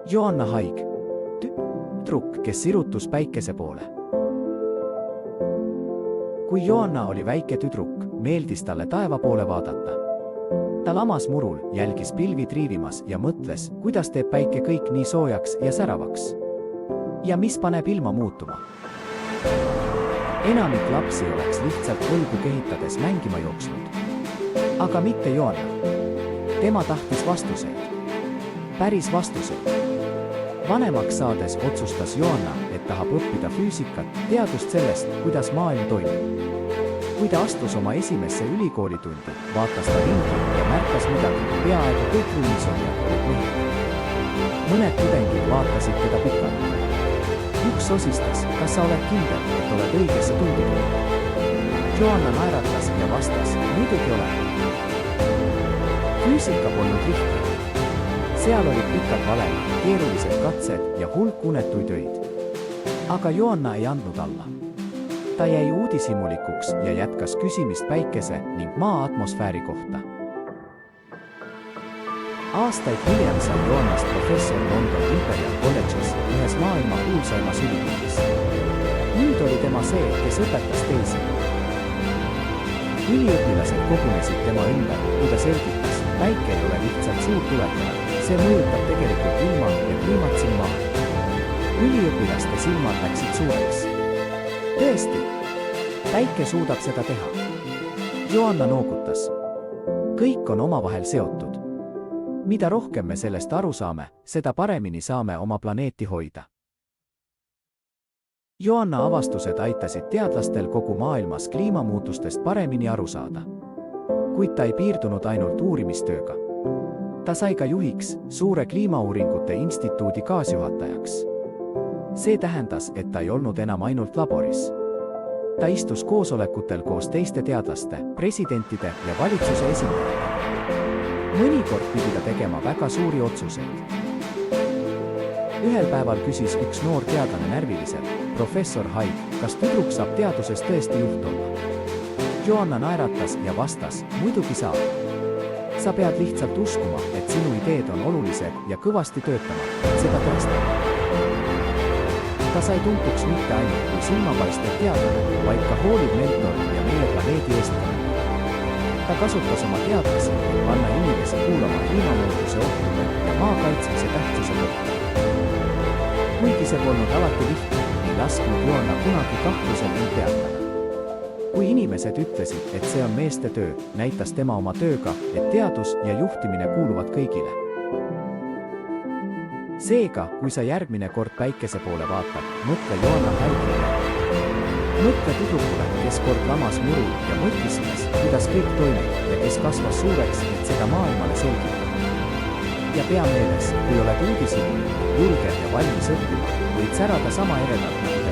Joanna Haig, tüdruk, kes sirutus päikese poole. Kui Joanna oli väike tüdruk, meeldis talle taeva poole vaadata. Ta lamas murul, jälgis pilvi triivimas ja mõtles, kuidas teeb päike kõik nii soojaks ja säravaks. Ja mis paneb ilma muutuma. Enamik lapsi oleks lihtsalt võlgu kehitades mängima jooksnud. Aga mitte Joanna. Tema tahtis vastuseid. Päris vastuseid. Vanemaks saades otsustas Joanna, et tahab õppida füüsikat, teadust sellest, kuidas maailm toimib. Kui ta astus oma esimesse ülikoolitundi, vaatas ta ringi ja märkas midagi, peaaegu kõik ruumis olid mehed. Mõned tudengid vaatasid teda pikalt. Üks osistas, kas sa oled kindel, et oled õigesse tundi tulnud? Joanna naeratas ja vastas, muidugi olen. Füüsika polnud lihtne. Seal olid pikad valemid, keerulised katsed ja hulk unetuid öid. Aga Joanna ei andnud alla. Ta jäi uudishimulikuks ja jätkas küsimist päikese ning maa atmosfääri kohta. Aastaid hiljem sai Joannast professor London Imperial College'is, ühes maailma kuulsaimas ülikoolis. Nüüd oli tema see, kes õpetas teisi. Üliõpilased kogunesid tema ümber, kui ta selgitas, päike ei ole lihtsalt suur tuletaja, see mõjutab tegelikult ilma ja kliimat siin maal. Üliõpilaste silmad läksid suureks. Tõesti, päike suudab seda teha. Joanna noogutas. Kõik on omavahel seotud. Mida rohkem me sellest aru saame, seda paremini saame oma planeeti hoida. Joanna avastused aitasid teadlastel kogu maailmas kliimamuutustest paremini aru saada. Kuid ta ei piirdunud ainult uurimistööga. Ta sai ka juhiks, suure kliimauuringute instituudi kaasjuhatajaks. See tähendas, et ta ei olnud enam ainult laboris. Ta istus koosolekutel koos teiste teadlaste, presidentide ja valitsuse esindajatega. Mõnikord pidi ta tegema väga suuri otsuseid. Ühel päeval küsis üks noor teadlane närviliselt, professor Haig, kas tüdruk saab teaduses tõesti juht olla? Joanna naeratas ja vastas, muidugi saab. Sa pead lihtsalt uskuma, et sinu ideed on olulised ja kõvasti töötama, et seda tõestada. Ta sai tuntuks mitte ainult kui silmapaistev teadlane, vaid ka hooliv mentor ja meie planeedi eestkõneleja. Ta kasutas oma teadmisi, et panna inimesi kuulama kliimamuutuse ohtude ja maa kaitsmise tähtsuse kohta. Kuigi see polnud alati lihtne, ei lasknud Joanna kunagi kahtlusel end teadlane. Kui inimesed ütlesid, et see on meeste töö, näitas tema oma tööga, et teadus ja juhtimine kuuluvad kõigile. Seega, kui sa järgmine kord päikese poole vaatad, mõtle Joanna Haigile. Mõtle tüdrukule, kes kord lamas murul ja mõtles, kuidas kõik toimib ja kes kasvas suureks, et seda maailmale selgitada. Ja pea meeles, kui oled uudishimulik, julge ja valmis õppima, võid särada sama eredalt nagu